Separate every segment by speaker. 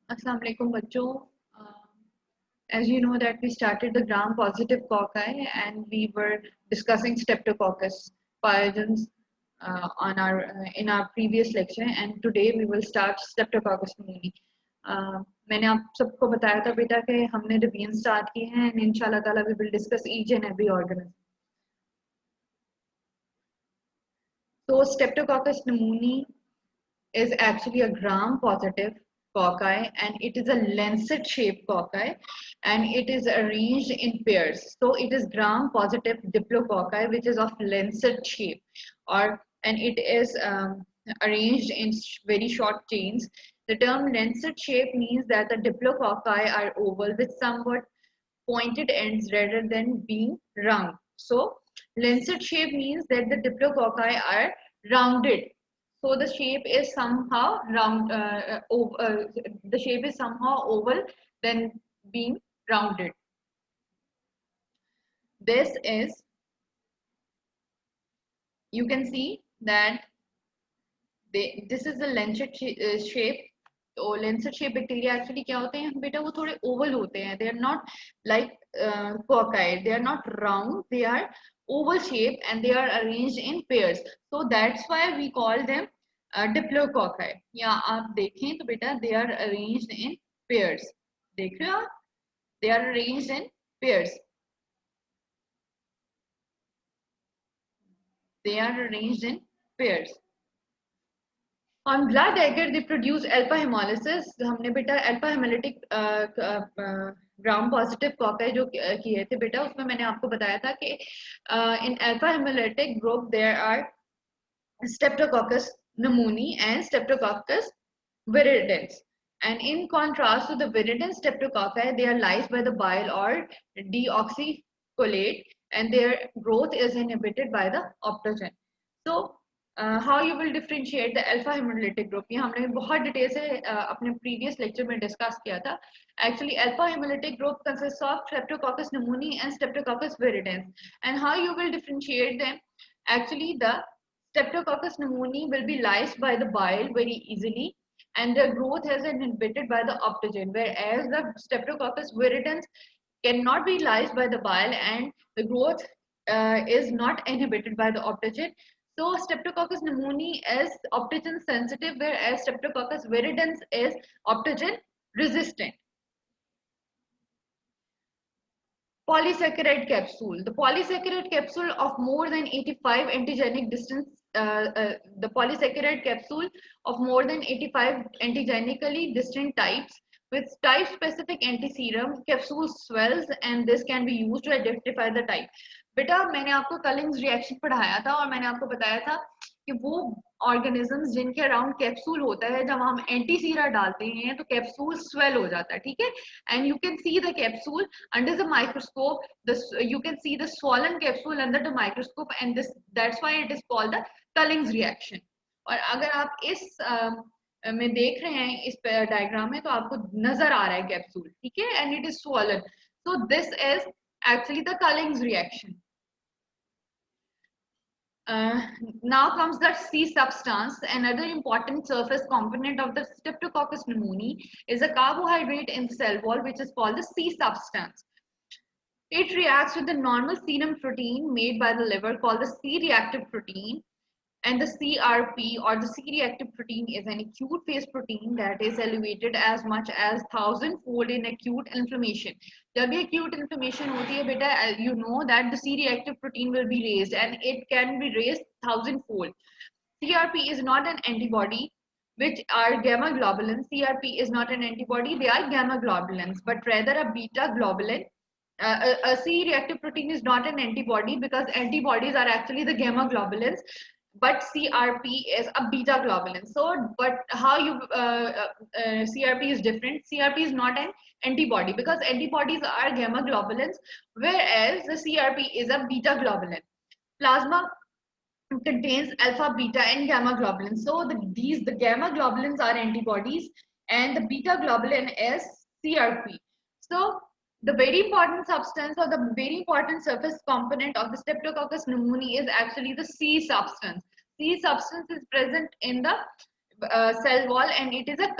Speaker 1: Assalamu alaikum bachcho. As you know that we started the gram-positive cocci and we were discussing Streptococcus pyogenes on our in our previous lecture, and today we will start Streptococcus pneumoniae. मैंने आप सबको बताया था बेटा कि हमने revision start किए हैं and इंशाल्लाह ताला we will discuss each and every organism. So Streptococcus pneumoniae is actually a gram-positive cocci, and it is a lancet-shaped cocci, and it is arranged in pairs. So it is gram-positive diplococci, which is of lancet shape, and it is arranged in very short chains. The term lancet shape means that the diplococci are oval with somewhat pointed ends rather than being round. So lancet shape means that the diplococci are rounded, so the shape is somehow round. The shape is somehow oval than being rounded. This is, you can see that this is the lancet shape. तो lancet shape bacteria actually क्या होते हैं बेटा, वो थोड़े oval होते हैं. They are not like cocci. They are not round. They are oval shape and they are arranged in pairs. So that's why we call them diplococci. या आप देखें तो बेटा they are arranged in pairs. देख रहे हो आप? They are arranged in pairs. They are arranged in pairs. On blood agar they produce alpha hemolysis. हमने बेटा alpha hemolytic gram positive cocci जो किए थे बेटा, उसमें मैंने आपको बताया था कि in alpha hemolytic group there are Streptococcus pneumoniae and Streptococcus viridans. And in contrast to the viridans streptococci, they are lysed by the bile or deoxycholate, and their growth is inhibited by the optogen. So how you will differentiate the alpha hemolytic group? ये हमने बहुत detail से अपने previous lecture में discuss किया था. Actually, alpha hemolytic group consists of Streptococcus pneumoniae and Streptococcus viridans. And how you will differentiate them? Actually, the Streptococcus pneumoniae will be lysed by the bile very easily, and their growth is inhibited by the optogen, whereas the Streptococcus viridans cannot be lysed by the bile and the growth is not inhibited by the optogen. So Streptococcus pneumoniae is optogen sensitive, whereas Streptococcus viridans is optogen resistant. Polysaccharide capsule. The polysaccharide capsule of more than 85 antigenic distance. The polysaccharide capsule of more than 85 antigenically distinct types with type-specific antiserum capsule swells, and this can be used to identify the type. बेटा मैंने आपको कलिंग्स reaction पढ़ाया था और मैंने आपको बताया था कि वो ऑर्गेनिजम्स जिनके अराउंड कैप्सूल होता है, जब हम एंटीसीरा डालते हैं तो कैप्सूल स्वेल हो जाता है, ठीक है. And you can see the capsule under the microscope. You can see the swollen capsule under the microscope, and that's why it is called the Culling's reaction. और अगर आप इस में देख रहे हैं इस डायग्राम में तो आपको नजर आ रहा है कैप्सूल, ठीक है, and it is swollen. So this is actually the Culling's reaction. Now comes the C substance. Another important surface component of the Streptococcus pneumoniae is a carbohydrate in the cell wall, which is called the C substance. It reacts with the normal serum protein made by the liver called the C-reactive protein, and the CRP or the C-reactive protein is an acute phase protein that is elevated as much as 1000-fold in acute inflammation. जब भी acute inflammation होती है बेटा, you know that the C-reactive protein will be raised, and it can be raised 1000-fold. CRP is not an antibody, which are gamma globulins. CRP is not an antibody, they are gamma globulins, but rather a beta globulin. A C-reactive protein is not an antibody because antibodies are actually the gamma globulins, but CRP is a beta globulin. So, but how you CRP is different. CRP is not an antibody because antibodies are gamma globulins, whereas the CRP is a beta globulin. Plasma contains alpha, beta, and gamma globulins. So the gamma globulins are antibodies, and the beta globulin is CRP. So the very important substance or the very important surface component of the Streptococcus pneumoniae is actually the C substance. C substance is present in the cell wall, and it is a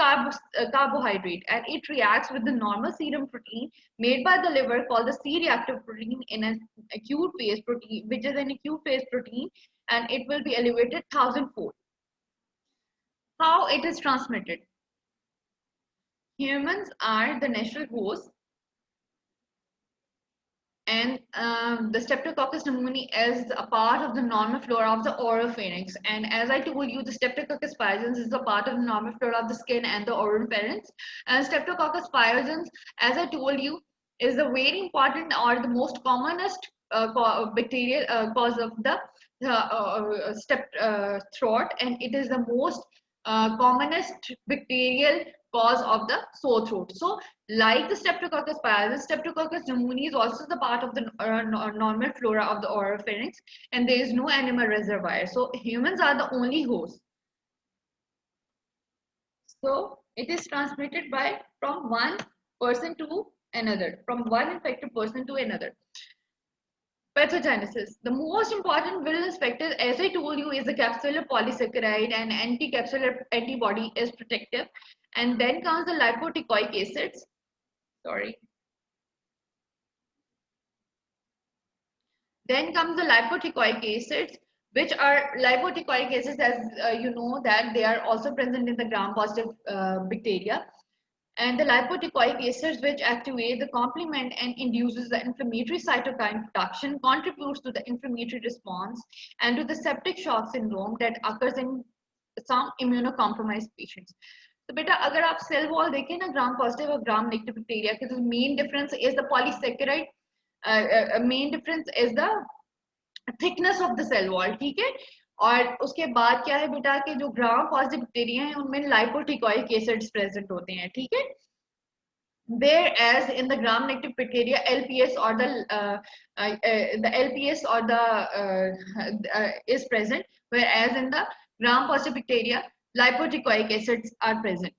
Speaker 1: carbohydrate, and it reacts with the normal serum protein made by the liver called the C-reactive protein in an acute phase protein, which is an acute phase protein, and it will be elevated thousandfold. How it is transmitted? Humans are the natural host, and the Streptococcus pneumoniae is a part of the normal flora of the oropharynx. And as I told you, the Streptococcus pyogenes is a part of the normal flora of the skin and the oropharynx. And Streptococcus pyogenes, as I told you, is the very important or the most commonest bacterial cause of the throat, and it is the most commonest bacterial cause of the sore throat. So, like the Streptococcus pyogenes, Streptococcus pneumoniae is also the part of the normal flora of the oropharynx, and there is no animal reservoir. So, humans are the only host. So, it is transmitted by from one person to another, from one infected person to another. Pathogenesis. The most important virulence factor, as I told you, is the capsular polysaccharide, and anti-capsular antibody is protective. And then comes the lipotecoic acids. Sorry. Then comes the lipotecoic acids, which are lipotecoic acids, as you know, that they are also present in the gram-positive bacteria. And the lipotecoic acids, which activate the complement and induces the inflammatory cytokine production, contributes to the inflammatory response and to the septic shock syndrome that occurs in some immunocompromised patients. तो बेटा अगर आप cell wall देखें ना gram positive और gram negative bacteria के, तो main difference is the polysaccharide, main difference is the thickness of the cell wall, ठीक है। और उसके बाद क्या है बेटा कि जो ग्राम पॉजिटिव बैक्टीरिया हैं उनमें लाइपोटिकोइक एसिड्स प्रेजेंट होते हैं, ठीक है। Whereas in the gram-negative bacteria, LPS or the LPS or the is present, whereas in the gram-positive bacteria, lipotecoic acids are present.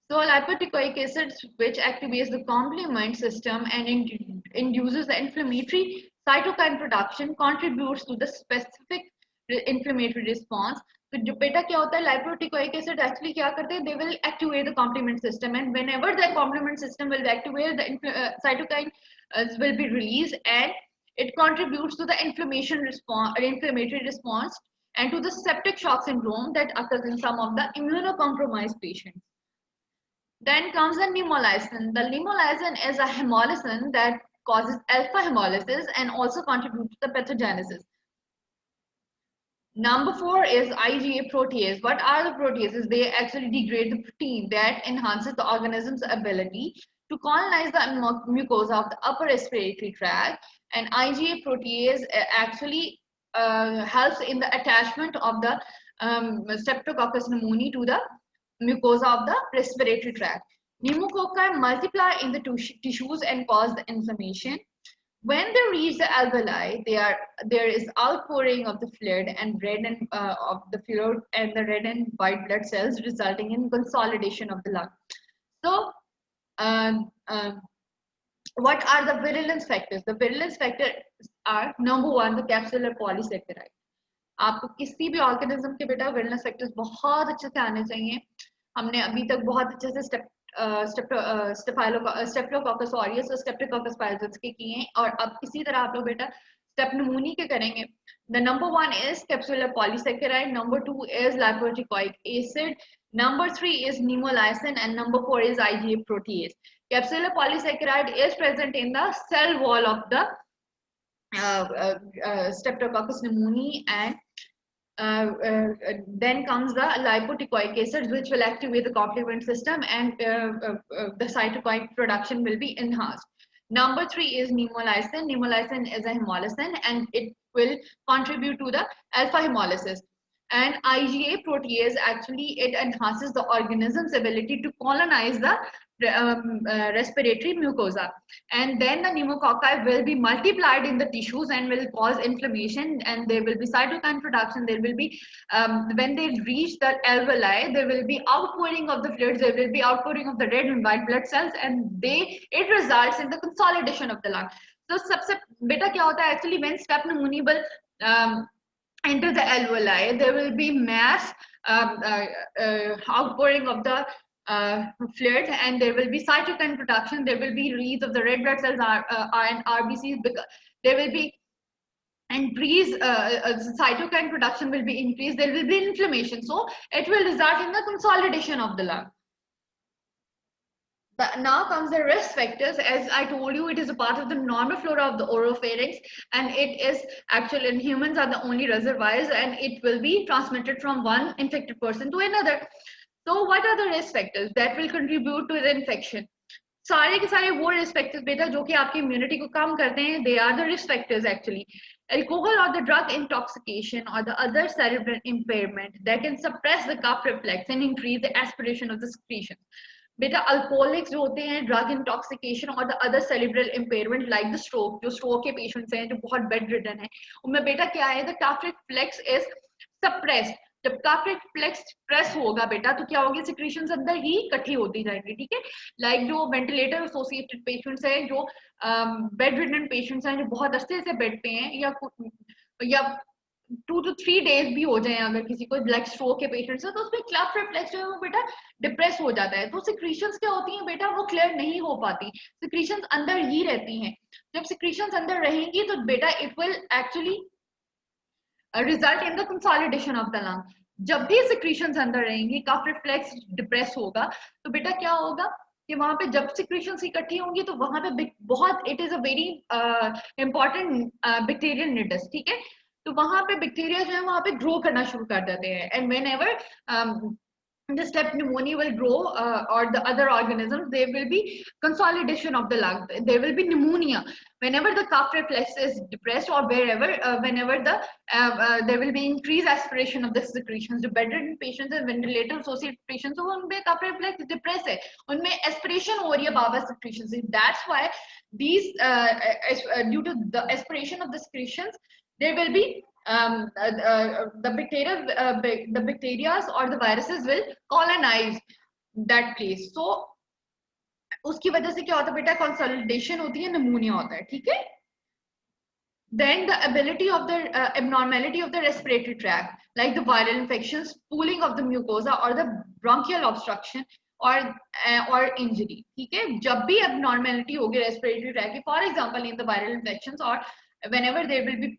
Speaker 1: So lipotecoic acids, which activates the complement system and induces the inflammatory cytokine production, contributes to the specific inflammatory response. तो जो बेटा क्या होता है, lipotecoic acid actually क्या करते हैं, they will activate the complement system, and whenever the complement system will be activated, the cytokine will be released, and it contributes to the inflammatory response and to the septic shock syndrome that occurs in some of the immunocompromised patients. Then comes the pneumolysine. The pneumolysine is a hemolysin that causes alpha hemolysis and also contributes to the pathogenesis. Number 4 is IgA protease. What are the proteases? They actually degrade the protein that enhances the organism's ability to colonize the mucosa of the upper respiratory tract. And IgA protease actually helps in the attachment of the Streptococcus pneumoniae to the mucosa of the respiratory tract. Pneumococci multiply in the tissues and cause the inflammation. When they reach the alveoli, there is outpouring of the fluid and red and of the fluid and the red and white blood cells, resulting in consolidation of the lung. So, what are the virulence factors? The virulence factors are number 1, the capsular polysaccharide. आपको किसी भी organism के बेटा विरलेंस factors बहुत अच्छे से आने चाहिए। हमने अभी तक बहुत अच्छे से स्टेप्टोकोकस ऑरियस और स्टेप्टोकोकस पायरेट्स के किए हैं, और अब इसी तरह आप लोग बेटा स्टेप नमूनी के करेंगे। The number 1 is capsular polysaccharide, number 2 is lipotecoic acid, number 3 is pneumolysine, and number 4 is IgA protease. Capsular polysaccharide is present in the cell wall of the Streptococcus pneumoniae, and then comes the lipotecoic acids, which will activate the complement system, and the cytokine production will be enhanced. Number 3 is pneumolysine. Pneumolysine is a hemolysin, and it will contribute to the alpha hemolysis. And IgA protease actually it enhances the organism's ability to colonize the respiratory mucosa, and then the pneumococci will be multiplied in the tissues and will cause inflammation, and there will be cytokine production. There will be when they reach the alveoli, there will be outpouring of the fluids, there will be outpouring of the red and white blood cells, and it results in the consolidation of the lung. So सबसे बेटा क्या होता है actually when staph pneumoniae enter the alveoli, there will be mass outpouring of the fluid, and there will be cytokine production, there will be release of the red blood cells and RBCs, because there will be increase cytokine production will be increased, there will be inflammation, so it will result in the consolidation of the lung. But now comes the risk factors. As I told you, it is a part of the normal flora of the oropharynx, and it is actually, in humans are the only reservoirs, and it will be transmitted from one infected person to another. So what are the risk factors that will contribute to the infection? सारे के सारे वो risk factors बेटा जो कि आपकी immunity को कम करते हैं, they are the risk factors actually. Alcohol or the drug intoxication or the other cerebral impairment that can suppress the cough reflex and increase the aspiration of the secretion. बेटा alcoholics जो होते हैं, drug intoxication और the other cerebral impairment like the stroke, जो stroke के patients हैं जो बहुत बेड रिडन है, उनमें बेटा क्या है, the cough reflex is suppressed. जब कफ रिफ्लेक्स प्रेस होगा बेटा तो क्या होगी, सिक्रीशंस अंदर ही इकट्ठी होती जाएंगी. ठीक है, लाइक जो वेंटिलेटर एसोसिएटेड पेशेंट्स हैं, जो बेड रिडन पेशेंट्स हैं, जो बहुत अरसे से बेड पे हैं, या 2 to 3 days भी हो जाए, अगर किसी को ब्लैक स्ट्रोक के पेशेंट्स है, तो उसमें क्लफ रिफ्लेक्स जो है वो बेटा डिप्रेस हो जाता है. तो सिक्रीशंस क्या होती हैं बेटा, वो क्लियर नहीं हो पाती, सिक्रीशंस अंदर ही रहती हैं. जब सिक्रीशंस अंदर रहेंगी तो बेटा it will actually result in the consolidation of the lung. जब भी सिक्रीशंस अंदर रहेंगी, कफ रिफ्लेक्स डिप्रेस होगा, तो बेटा क्या होगा कि वहां पे जब सिक्रीशंस इकट्ठी होंगी तो वहां पे बहुत, it is a very important bacterial needs. ठीक है, तो वहां पे बैक्टीरिया जो है वहां पे ग्रो करना शुरू कर देते हैं, and when ever the staph pneumoniae will grow, or the other organisms, there will be consolidation of the lung, there will be pneumonia whenever the cough reflex is depressed, or wherever whenever there will be increased aspiration of the secretions. The bedridden patients and ventilator associated patients, so उनमें cough reflex depressed है, उनमें aspiration हो रही है बाबा secretions. That's why these due to the aspiration of the secretions, there will be the bacteria or the viruses will colonize that place. So उसकी वजह से क्या होता है बेटा, consolidation होती है, pneumonia होता है. ठीक है, then the ability of the abnormality of the respiratory tract, like the viral infections, pooling of the mucosa or the bronchial obstruction or injury. ठीक है, जब भी abnormality होगी respiratory tract की, for example in the viral infections, or whenever there will be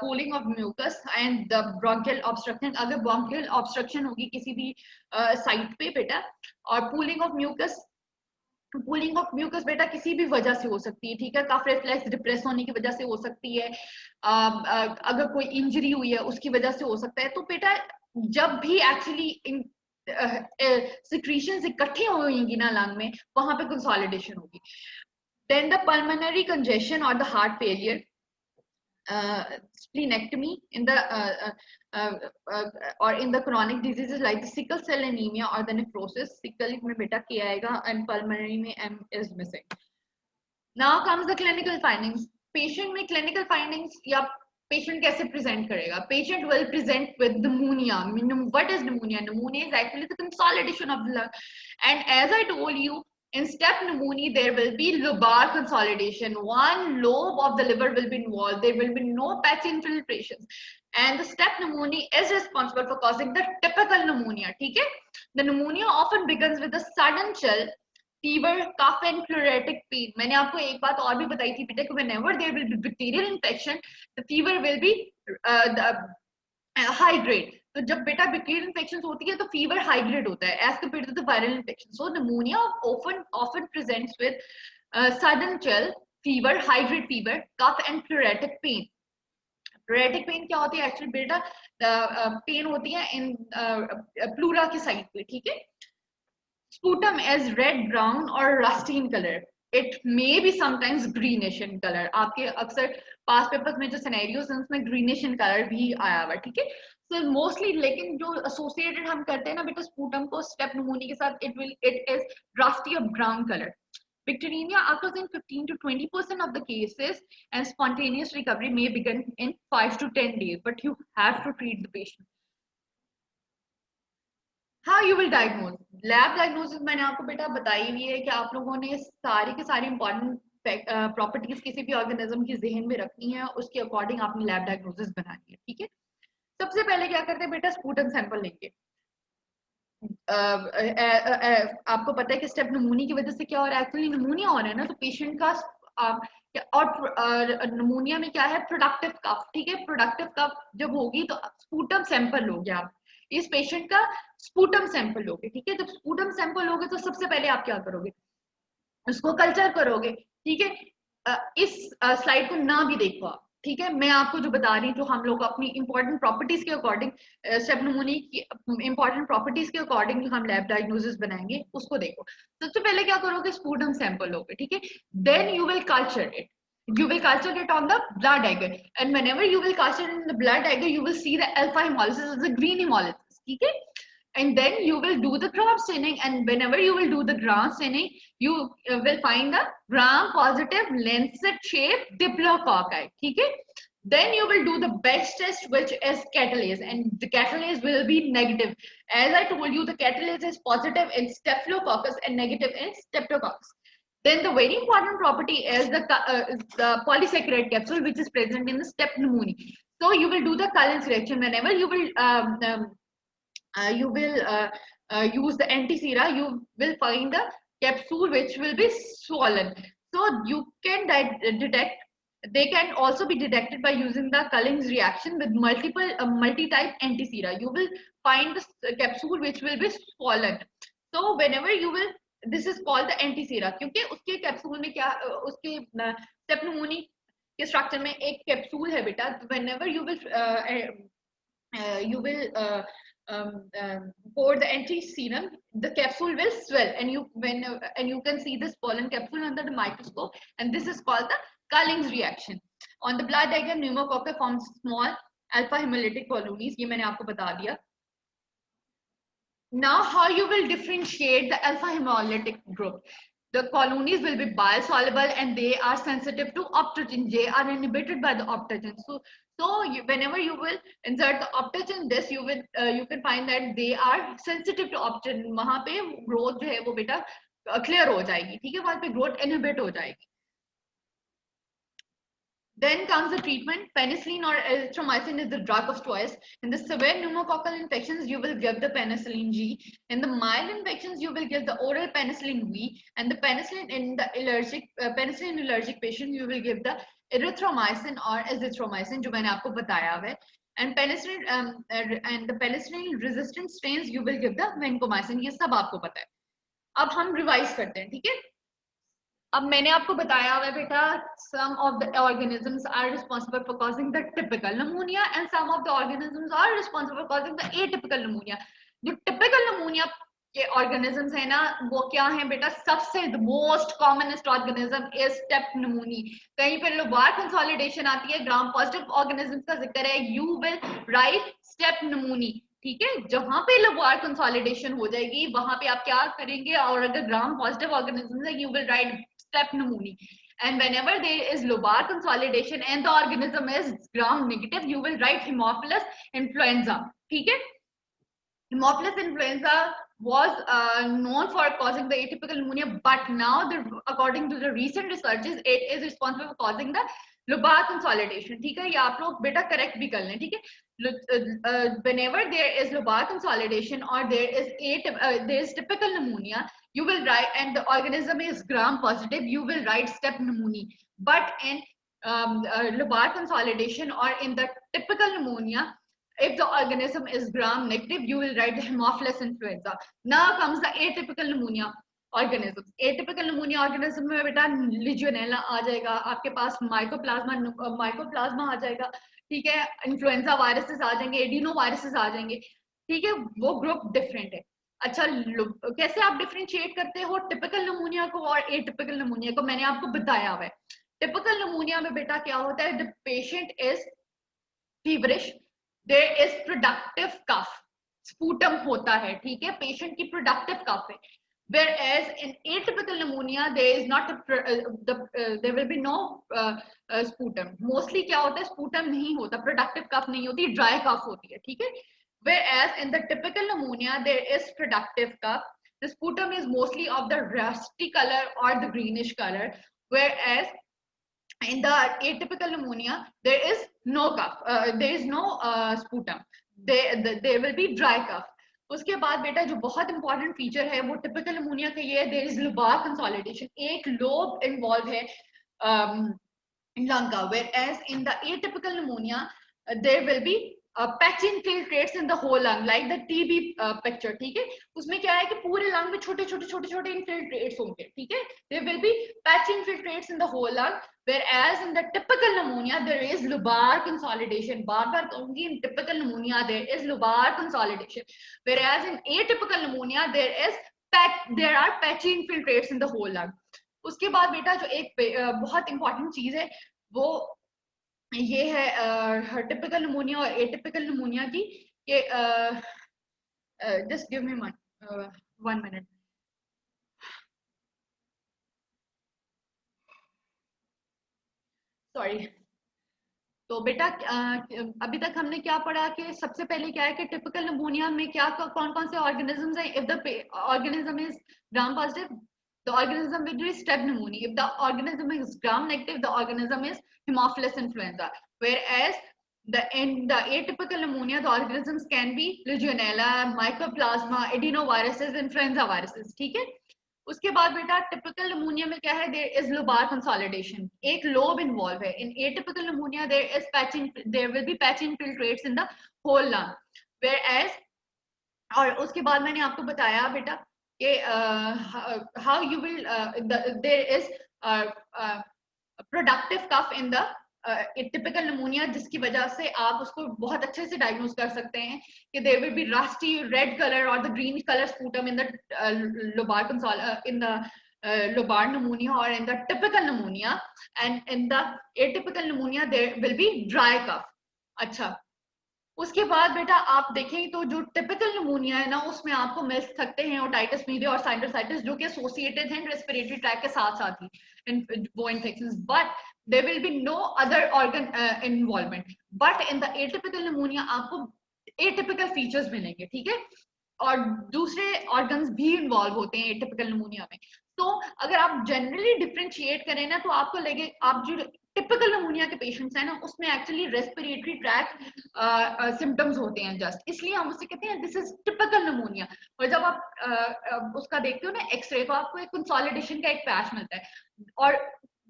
Speaker 1: pooling of mucus and the bronchial obstruction, अगर bronchial obstruction होगी किसी भी साइट पे बेटा, और pooling of mucus बेटा किसी भी वजह से हो सकती है. ठीक है, कफ रिफ्लेक्स डिप्रेस होने की वजह से हो सकती है, अगर कोई इंजरी हुई है उसकी वजह से हो सकता है. तो बेटा जब भी एक्चुअली सिक्रीशंस इकट्ठी होंगी ना लंग में, वहां पे कंसोलिडेशन होगी. देन द पल्मोनरी कंजेशन और the heart failure, splenectomy in the or in the chronic diseases like the sickle cell anemia or the necrosis. Sickle में बेटा K आएगा and pulmonary में M is missing. Now comes the clinical findings. Patient में clinical findings या patient कैसे present करेगा? Patient will present with pneumonia. What is pneumonia? Pneumonia is actually the consolidation of the lung, and as I told you, in staph pneumoniae, there will be lobar consolidation. One lobe of the liver will be involved. There will be no patchy infiltrations. And the staph pneumoniae is responsible for causing the typical pneumonia. Okay? The pneumonia often begins with a sudden chill, fever, cough, and pleuritic pain. मैंने आपको एक बात और भी बताई थी बेटा कि whenever there will be bacterial infection, the fever will be high grade. तो जब बेटा बैक्टीरियल इन्फेक्शन होती है तो फीवर हाई ग्रेड होता है as compare to the viral infection. So pneumonia often presents with sudden chill, fever, high grade fever, cough and pleuritic pain. Pleuritic pain क्या होती है एक्चुअली बेटा, पेन होती है इन प्लूरा की साइड पे. ठीक है, sputum is red, brown or rusty in color. It may be sometimes greenish in color. आपके अक्सर पास पेपर्स में जो सिनेरियोस हैं उसमें greenish in color भी आया हुआ. ठीक है, so mostly लेकिन जो associated हम करते हैं ना बेटा sputum को staph pneumoniae के साथ, it is rusty or brown color. Bacteremia occurs in 15 to 20% of the cases, and spontaneous recovery may begin in 5 to 10 days, but you have to treat the patient. How you will diagnose? Lab diagnosis मैंने आपको बेटा बताई हुई है कि आप लोगों ने सारी के सारी important प्रॉपर्टीज किसी भी ऑर्गेनिज्म की जहन में रखनी है, उसके अकॉर्डिंग आपने लैब डायग्नोसिस बनानी है. ठीक है, सबसे पहले क्या करते हैं बेटा, स्पूटम सैंपल लेंगे. आपको पता है कि स्टेप निमोनिया की वजह से क्या हो रहा है, एक्चुअली निमोनिया हो रहा है ना, तो पेशेंट का और निमोनिया में क्या है, प्रोडक्टिव कफ, ठीक है, प्रोडक्टिव कफ जब होगी तो स्पूटम सैंपल लोगे आप, इस पेशेंट का स्पूटम सैंपल लोगे, ठीक है, जब स्पूटम सैंपल लोगे तो सबसे पहले आप क्या करोगे, उसको कल्चर करोगे, ठीक है। इस स्लाइड को ना भी देखो आप, ठीक है, मैं आपको जो बता रही हूँ, जो हम लोग अपनी इंपॉर्टेंट प्रॉपर्टीज के अकॉर्डिंग स्टेप निमोनिया की इंपॉर्टेंट प्रॉपर्टीज के अकॉर्डिंग जो हम लैब डायग्नोसिस बनाएंगे उसको देखो। सबसे पहले क्या करोगे, स्पूटम सैंपल लोगे, ठीक है, then you will culture it, you will culture it on the blood agar, and whenever you will culture in the blood agar you will see the alpha hemolysis as the green hemolysis, ठीक है, and then you will do the gram staining, and whenever you will do the gram staining you will find the gram positive lancet shaped diplococci, ठीक है, then you will do the best test which is catalase, and the catalase will be negative, as I told you the catalase is positive in staphylococcus and negative in streptococcus. Then the very important property is the polysaccharide capsule which is present in the step pneumonia. So you will do the Cullen's reaction whenever you will use the anti-sera, you will find the capsule which will be swollen. So you can detect, they can also be detected by using the Cullen's reaction with multiple multi-type anti-sera. You will find the capsule which will be swollen. So whenever you will, this is called the anti-sera, क्योंकि उसके capsule में क्या उसके step pneumonia के structure में एक capsule है बेटा, whenever you will pour the anti-serum, the capsule will swell, and you can see this pollen capsule under the microscope, and this is called the Culling's reaction. On the blood diagram, pneumococci forms small alpha hemolytic colonies. ये मैंने आपको बता दिया. Now, how you will differentiate the alpha hemolytic group? The colonies will be biosoluble and they are sensitive to optogen. They are inhibited by the optogen. Whenever you will insert the optogen, this you can find that they are sensitive to optogen. वहाँ पे growth जो है वो बेटा clear हो जाएगी, ठीक है, वहाँ पे growth inhibit हो जाएगी. Then comes the treatment. Penicillin or erythromycin is the drug of choice. In the severe pneumococcal infections, you will give the penicillin G. In the mild infections, you will give the oral penicillin V. And the penicillin in the penicillin allergic patient, you will give the erythromycin or azithromycin, जो मैंने आपको बताया है. And penicillin and the penicillin resistant strains, you will give the vancomycin. ये सब आपको पता है. अब हम रिवाइज करते हैं, ठीक है. अब मैंने आपको बताया हुआ है बेटा, some of the organisms are responsible for causing the typical pneumonia and some of the organisms are responsible for causing the atypical pneumonia. जो typical pneumonia के organisms है ना, वो क्या है बेटा, सबसे the most commonest organism is step pneumonia. कहीं पर lobar consolidation आती है, gram positive organisms का जिक्र है, you will write step pneumonia, ठीक है, जहां पे लोबार कंसोलिडेशन हो जाएगी वहां पे आप क्या करेंगे, और अगर ग्राम पॉजिटिव ऑर्गेनिज्म है, you will right step pneumonia. And whenever there is lobar consolidation and the organism is gram negative, you will write Haemophilus influenza, ठीक है. Haemophilus influenza was known for causing the atypical pneumonia, but now according to the recent researches, it is responsible for causing the lobar consolidation, ठीक है, ये आप लोग बेटा correct भी कर लें, ठीक है. Whenever there is lobar consolidation or there is typical pneumonia, you will write, and the organism is gram positive, you will write step pneumonia. But in lobar consolidation or in the typical pneumonia, if the organism is gram negative, you will write the Haemophilus influenza. Now comes the atypical pneumonia organisms. Atypical pneumonia organism में बेटा Legionella आ जाएगा, आपके पास mycoplasma आ जाएगा, ठीक है, influenza viruses आ जाएंगे, adeno viruses आ जाएंगे, ठीक है, वो ग्रुप डिफरेंट है. अच्छा, कैसे आप डिफरेंशिएट करते हो टिपिकल निमोनिया को और एटिपिकल निमोनिया को, मैंने आपको बताया हुआ है. टिपिकल निमोनिया में बेटा क्या होता है, the patient is feverish, there is productive cough, sputum होता है, ठीक है, पेशेंट की प्रोडक्टिव कफ है. Whereas in atypical pneumonia, there is not there will be no sputum. Mostly क्या होता है, sputum नहीं होता, productive cough नहीं होती, dry cough होती है, ठीक है. Whereas in the typical pneumonia, there is productive cough. The sputum is mostly of the rusty color or the greenish color. Whereas in the atypical pneumonia, there is no cough. There is no sputum. There will be dry cough. उसके बाद बेटा जो बहुत important feature है वो typical pneumonia का ये है, देयर इज लुबार कंसोलिडेशन, एक लोब इन्वॉल्व है lung, whereas in the atypical pneumonia there will be patch infiltrates in the whole lung like the TB picture, ठीक है, उसमें क्या है कि पूरे लंग में छोटे छोटे छोटे छोटे infiltrates होंगे, ठीक है, there will be patch infiltrates in the whole lung, whereas in the typical pneumonia there is lobar consolidation, बार बार कहूंगी, in typical pneumonia there is lobar consolidation, whereas in atypical pneumonia there are patchy infiltrates in the whole lung. उसके बाद बेटा जो एक बहुत important चीज है वो ये है टिपिकल निमोनिया और एटिपिकल निमोनिया की, ये just give me 1 minute. Sorry. तो बेटा अभी तक हमने क्या पढ़ा कि सबसे पहले क्या है कि टिपिकल निमोनिया में क्या कौन कौन से ऑर्गेनिजम्स हैं। If the organism is gram positive, the organism will be strep pneumonia. If the organism is gram negative, the organism is Haemophilus influenza. Whereas in the atypical pneumonia, the organisms can be Legionella, Mycoplasma, adenoviruses, influenza viruses. ठीक है। उसके बाद बेटा typical pneumonia में क्या है, there is lobar consolidation, एक lobe involve है। In atypical pneumonia there is patching, there will be patching infiltrates in the whole lung, whereas, और उसके बाद मैंने आपको बताया बेटा कि how you will, there is productive cough in the typical pneumonia, जिसकी वजह से आप उसको बहुत अच्छे से डायग्नोज कर सकते हैं कि there will be rusty red colour और the green colour sputum in the lobar in the lobar pneumonia और in the typical pneumonia, and in the atypical pneumonia there will be dry cough. अच्छा, उसके बाद बेटा आप देखें तो जो टिपिकल निमोनिया है ना, उसमें आपको मिल सकते हैं ओटाइटिस मीडिया और साइनोसाइटिस, जो कि एसोसिएटेड हैं रेस्पिरेटरी ट्रैक के साथ साथ ही वो infections, but there will be no other organ involvement. But in the atypical pneumonia आपको एटिपिकल फीचर्स मिलेंगे, ठीक है, और दूसरे ऑर्गन्स भी इन्वॉल्व होते हैं एटिपिकल निमोनिया में। तो अगर आप जनरली डिफरेंशिएट करें ना, तो आपको लगे आप जो टिपिकल निमोनिया के पेशेंट्स हैं ना, उसमें एक्चुअली रेस्पिरेटरी ट्रैक सिम्टम्स होते हैं जस्ट, इसलिए हम उसे कहते हैं दिस इज टिपिकल निमोनिया। और जब आप उसका देखते हो ना एक्सरे, तो आपको एक कंसोलिडेशन का एक पैच मिलता है, और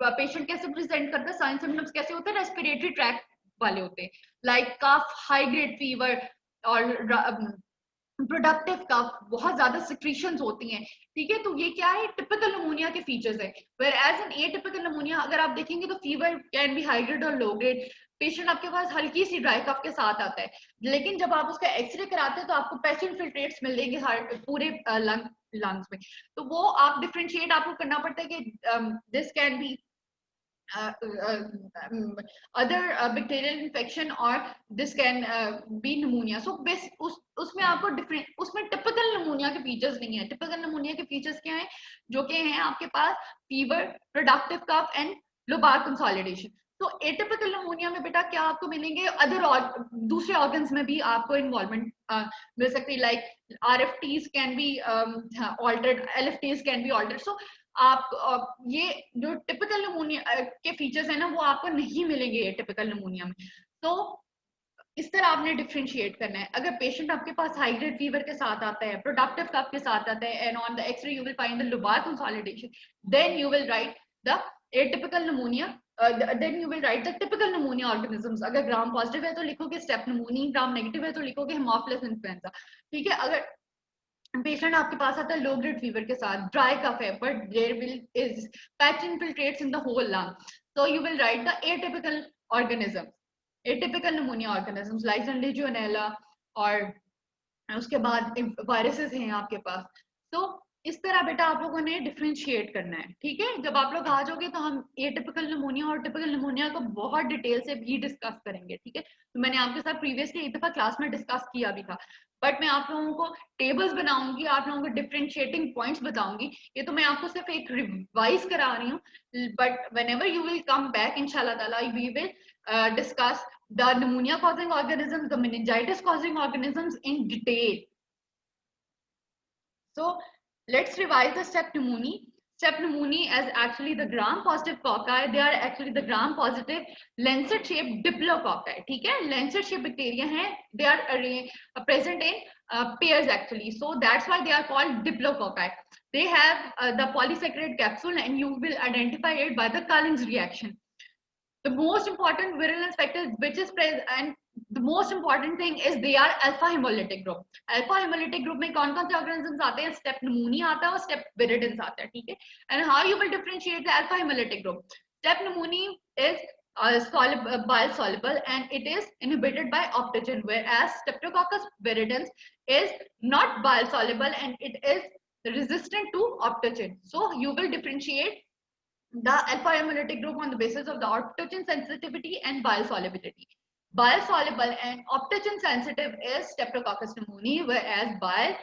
Speaker 1: पेशेंट कैसे प्रेजेंट करता है, साइन सिम्टम्स कैसे होते हैं, रेस्पिरेटरी ट्रैक वाले होते हैं, लाइक कफ, हाई ग्रेड फीवर और प्रोडक्टिव कफ, बहुत ज्यादा सिक्रीशंस होती हैं, ठीक है। तो ये क्या है, टिपिकल निमोनिया के फीचर्स है। Whereas an atypical pneumonia अगर आप देखेंगे तो fever can be high grade और लो ग्रेड, पेशेंट आपके पास हल्की सी ड्राई कफ के साथ आता है, लेकिन जब आप उसका एक्सरे कराते हैं तो आपको पैच इनफिल्ट्रेट्स मिलेंगे पूरे लंग्स में। तो वो आप डिफरेंशिएट आपको करना पड़ता है कि this can be other bacterial infection or this can be pneumonia. So उसमें आपको डिफरेंट, उसमें टिपिकल निमोनिया के फीचर्स नहीं है। टिपिकल निमोनिया के फीचर्स क्या हैं, जो कि हैं आपके पास fever, productive cough and lobar consolidation. तो एटिपिकल निमोनिया में बेटा क्या आपको मिलेंगे, अदर दूसरे ऑर्गन्स में भी आपको इन्वॉल्वमेंट मिल सकती है, like RFTs can be altered, LFTs can be altered. So आप ये जो टिपिकल निमोनिया के फीचर्स है ना, वो आपको नहीं मिलेंगे टिपिकल निमोनिया में। तो इस तरह आपने डिफरेंशिएट करना है। अगर पेशेंट आपके पास हाई ग्रेड फीवर के साथ आता है, प्रोडक्टिव कफ के साथ आता है, and on the X-ray you will find the lobar consolidation, then you will write the atypical pneumonia, then you will write the typical pneumonia organisms. अगर ग्राम पॉजिटिव है तो लिखोगे स्टेप निमोनिया, ग्राम नेगेटिव है तो लिखोगे Haemophilus influenza, ठीक है। अगर पेशेंट आपके पास आता है लो ग्रेड फीवर के साथ, ड्राई कफ है, but there will is patch infiltrates in the whole lung, so you will write the atypical organisms, atypical pneumonia organisms like Legionella, और उसके बाद वायरसेस हैं आपके पास। तो इस तरह बेटा आप लोगों ने डिफरेंशिएट करना है, ठीक है। जब आप लोग आ जाओगे तो हम एटिपिकल निमोनिया और टिपिकल निमोनिया को बहुत डिटेल से भी डिस्कस करेंगे, ठीक है। तो मैंने आपके साथ प्रीवियसली एक दफा क्लास में डिस्कस किया भी था, बट मैं आप लोगों को टेबल्स बनाऊंगी, आप लोगों को डिफरेंशिएटिंग पॉइंट्स बताऊंगी। ये तो मैं आपको सिर्फ एक रिवाइज करा रही हूँ, but whenever you will come back इंशाल्लाह ताला we will discuss the pneumonia causing organisms, the meningitis causing organisms in detail. So let's revise the step pneumonia. Step pneumoniae is actually the gram-positive cocci. They are actually the gram-positive lancet-shaped diplococci. ठीक है, lancet-shaped bacteria हैं. They are present in pairs actually. So that's why they are called diplococci. They have the polysaccharide capsule, and you will identify it by the Cullen's reaction. The most important virulence factor which is present, and the most important thing is they are alpha hemolytic group. Alpha hemolytic group में कौन कौन से organisms आते हैं? Step pneumoniae आता है और step viridans आता है, ठीक है? And how you will differentiate the alpha hemolytic group? Step pneumoniae is bile soluble and it is inhibited by optogen, whereas Streptococcus viridans is not bile soluble and it is resistant to optogen. So you will differentiate the alpha hemolytic group on the basis of the optogen sensitivity and bile solubility. Bile soluble and optogen sensitive is Streptococcus pneumoniae, whereas bile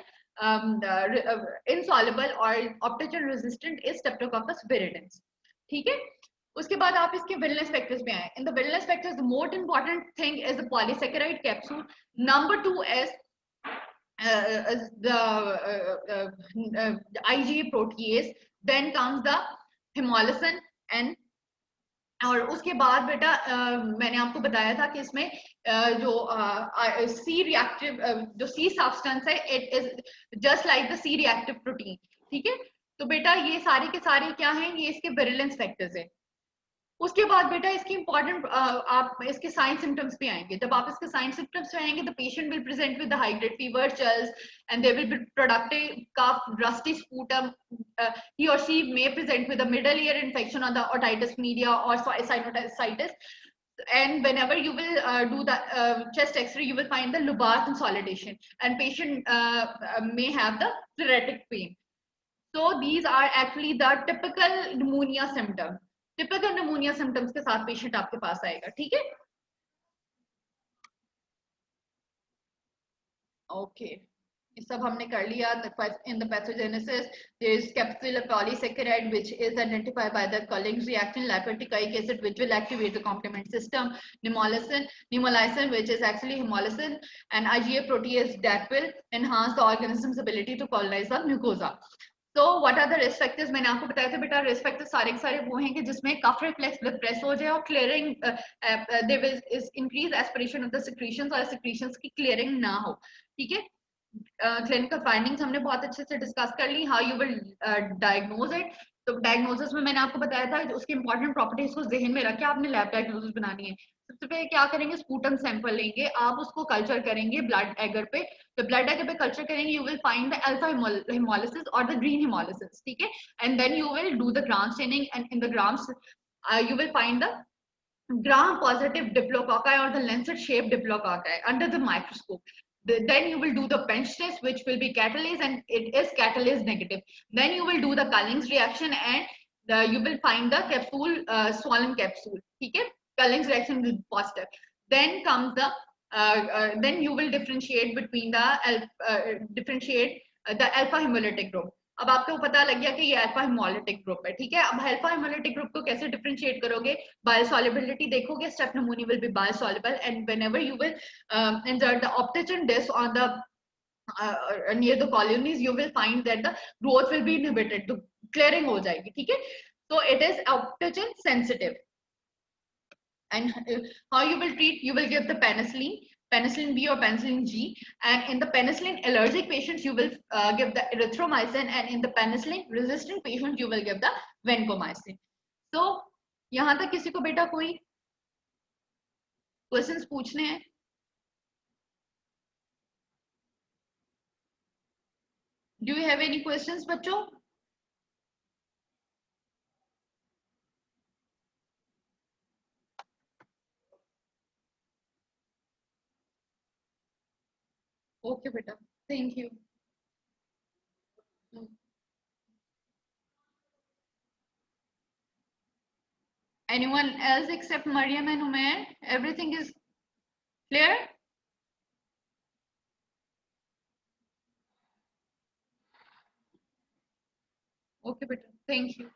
Speaker 1: insoluble or optogen resistant is Streptococcus viridans. ठीक है, उसके बाद आप इसके wellness factors में आए. In the wellness factors, the most important thing is the polysaccharide capsule. Number 2 is the IgA protease. Then comes the hemolysin and और उसके बाद बेटा मैंने आपको बताया था कि इसमें जो सी रिएक्टिव जो सी सब्सटेंस है it is just like the C reactive protein. ठीक है, तो बेटा ये सारे के सारे क्या हैं? ये इसके विरुलेंस फैक्टर्स है. उसके बाद बेटा इसकी इंपॉर्टेंट आप इसके साइन सिम्टम्स पे आएंगे. जब आप इसके साइन सिम्टम्स पे आएंगे, the patient will present with the high grade fever, chills, and they will be productive cough, rusty sputum. He or she may present with a middle ear infection or the otitis media or sinusitis. And whenever you will do the chest x-ray, you will find the lobar consolidation and patient may have the pleuritic pain. So these are actually the typical pneumonia symptoms. Typical pneumonia symptoms के साथ patient आपके पास आएगा. ठीक है, okay, ये सब हमने कर लिया. In the pathogenesis, there is capsule polysaccharide which is identified by the Cullen's reaction, lipoic acid which will activate the complement system, pneumolysine which is actually hemolysin, and IgA protease that will enhance the organism's ability to colonize the mucosa. तो what are the risk factors? मैंने आपको बताया था बेटा, risk factors सारे के सारे वो हैं कि जिसमें कफ रिफ्लेक्स ब्लड प्रेस हो जाए और clearing there will is increase aspiration of the secretions और सिक्रीशंस की क्लियरिंग ना हो. ठीक है, क्लिनिकल फाइंडिंग्स हमने बहुत अच्छे से डिस्कस कर ली. How you will diagnose it? तो डायग्नोसिस में मैंने आपको बताया था उसकी इंपॉर्टेंट प्रॉपर्टीज को जहन में रख के आपने लैब डायग्नोसिस बनानी है. सबसे पहले क्या करेंगे? स्पूटम सैंपल लेंगे, आप उसको कल्चर करेंगे ब्लड एगर पे. तो ब्लड एगर पे कल्चर करेंगे, you will find the alpha haemolysis और द ग्रीन हेमोलिसिस. ठीक है, and then you will do the gram staining and in the grams you will find the gram positive diplococci or the lancet shaped diplococci under the microscope. Then you will do the bench test which will be catalase and it is catalase negative. Then you will do the Cullen's reaction and you will find the capsule swollen capsule. Okay, Cullen's reaction will be positive. Then comes the then you will differentiate between the alpha hemolytic group. अब आपको पता लग गया कि ये alpha haemolytic group है. ठीक है, अब अल्फा हेमोलिटिक ग्रुप को कैसे डिफरेंशिएट करोगे? बायो सॉल्युबिलिटी देखोगे. Step pneumonia will be biosoluble and whenever you will insert the optogen disc on the near the colonies, you will find that the growth will be inhibited, तो clearing हो जाएगी. ठीक है, so it is optogen sensitive. And how you will treat? You will give the penicillin B or penicillin G, and in the penicillin allergic patients you will give the erythromycin, and in the penicillin resistant patients you will give the vancomycin. So यहाँ तक किसी को बेटा कोई questions पूछने हैं? Do you have any questions बच्चों? Okay बेटा, thank you. Anyone else except Mariam and Umair? Everything is clear? Okay beta, thank you.